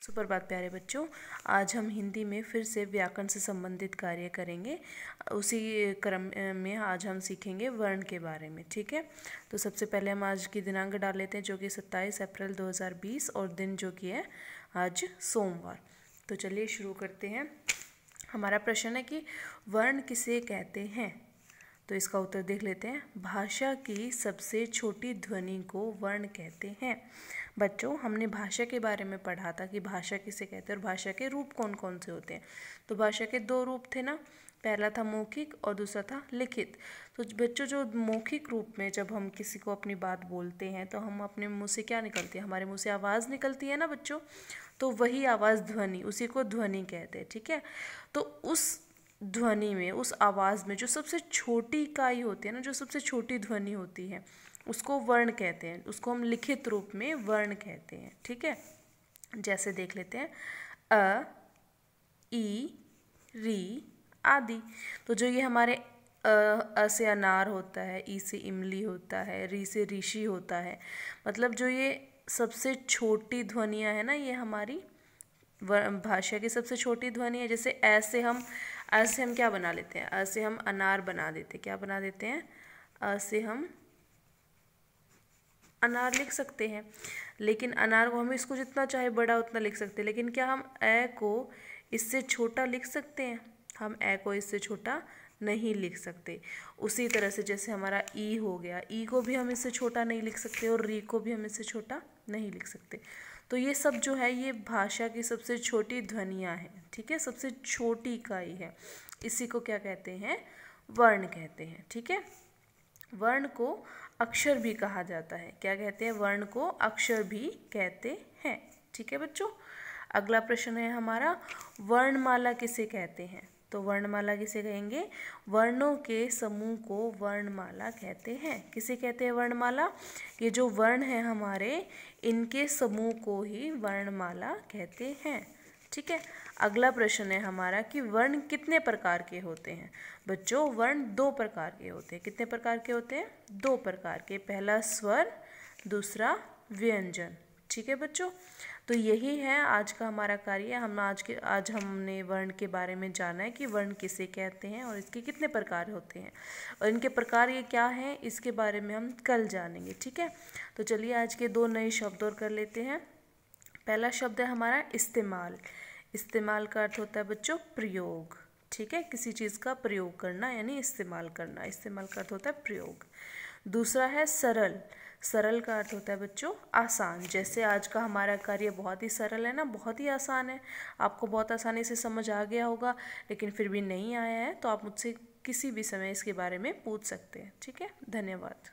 सुप्रभात प्यारे बच्चों। आज हम हिंदी में फिर से व्याकरण से संबंधित कार्य करेंगे। उसी क्रम में आज हम सीखेंगे वर्ण के बारे में। ठीक है, तो सबसे पहले हम आज की दिनांक डाल लेते हैं जो कि 27 अप्रैल 2020 और दिन जो कि है आज सोमवार। तो चलिए शुरू करते हैं। हमारा प्रश्न है कि वर्ण किसे कहते हैं। तो इसका उत्तर देख लेते हैं। भाषा की सबसे छोटी ध्वनि को वर्ण कहते हैं। बच्चों, हमने भाषा के बारे में पढ़ा था कि भाषा किसे कहते हैं और भाषा के रूप कौन कौन से होते हैं। तो भाषा के दो रूप थे ना, पहला था मौखिक और दूसरा था लिखित। तो बच्चों, जो मौखिक रूप में जब हम किसी को अपनी बात बोलते हैं तो हम अपने मुंह से क्या निकलती है, हमारे मुंह से आवाज़ निकलती है ना बच्चों। तो वही आवाज़ ध्वनि, उसी को ध्वनि कहते हैं। ठीक है, तो उस ध्वनि में, उस आवाज़ में जो सबसे छोटी इकाई होती है ना, जो सबसे छोटी ध्वनि होती है, उसको वर्ण कहते हैं। उसको हम लिखित रूप में वर्ण कहते हैं। ठीक है, जैसे देख लेते हैं अ, ई, री आदि। तो जो ये हमारे अ से अनार होता है, ई से इमली होता है, री से ऋषि होता है, मतलब जो ये सबसे छोटी ध्वनियाँ हैं ना, ये हमारी भाषा की सबसे छोटी ध्वनि है। जैसे ऐसे हम क्या बना लेते हैं, अ से हम अनार बना देते हैं। क्या बना देते हैं, अ से हम अनार लिख सकते हैं। लेकिन अनार को हम इसको जितना चाहे बड़ा उतना लिख सकते हैं, लेकिन क्या हम ए को इससे छोटा लिख सकते हैं? हम ए को इससे छोटा नहीं लिख सकते। उसी तरह से जैसे हमारा ई हो गया, ई को भी हम इससे छोटा नहीं लिख सकते और री को भी हम इससे छोटा नहीं लिख सकते। तो ये सब जो है ये भाषा की सबसे छोटी ध्वनियाँ हैं। ठीक है, सबसे छोटी इकाई है। इसी को क्या कहते हैं, वर्ण कहते हैं। ठीक है, वर्ण को अक्षर भी कहा जाता है। क्या कहते हैं, वर्ण को अक्षर भी कहते हैं। ठीक है बच्चों, अगला प्रश्न है हमारा, वर्णमाला किसे कहते हैं। तो वर्णमाला किसे कहेंगे, वर्णों के समूह को वर्णमाला कहते हैं। किसे कहते हैं वर्णमाला, ये जो वर्ण है हमारे, इनके समूह को ही वर्णमाला कहते हैं। ठीक है, अगला प्रश्न है हमारा कि वर्ण कितने प्रकार के होते हैं। बच्चों, वर्ण दो प्रकार के होते हैं। कितने प्रकार के होते हैं, दो प्रकार के। पहला स्वर, दूसरा व्यंजन। ठीक है बच्चों, तो यही है आज का हमारा कार्य। आज हमने वर्ण के बारे में जाना है कि वर्ण किसे कहते हैं और इसके कितने प्रकार होते हैं और इनके प्रकार ये क्या हैं, इसके बारे में हम कल जानेंगे। ठीक है, तो चलिए आज के दो नए शब्द और कर लेते हैं। पहला शब्द है हमारा इस्तेमाल। इस्तेमाल का अर्थ होता है बच्चों प्रयोग। ठीक है, किसी चीज़ का प्रयोग करना यानी इस्तेमाल करना। इस्तेमाल का अर्थ होता है प्रयोग। दूसरा है सरल। सरल का अर्थ होता है बच्चों आसान। जैसे आज का हमारा कार्य बहुत ही सरल है ना, बहुत ही आसान है, आपको बहुत आसानी से समझ आ गया होगा। लेकिन फिर भी नहीं आया है तो आप मुझसे किसी भी समय इसके बारे में पूछ सकते हैं। ठीक है, धन्यवाद।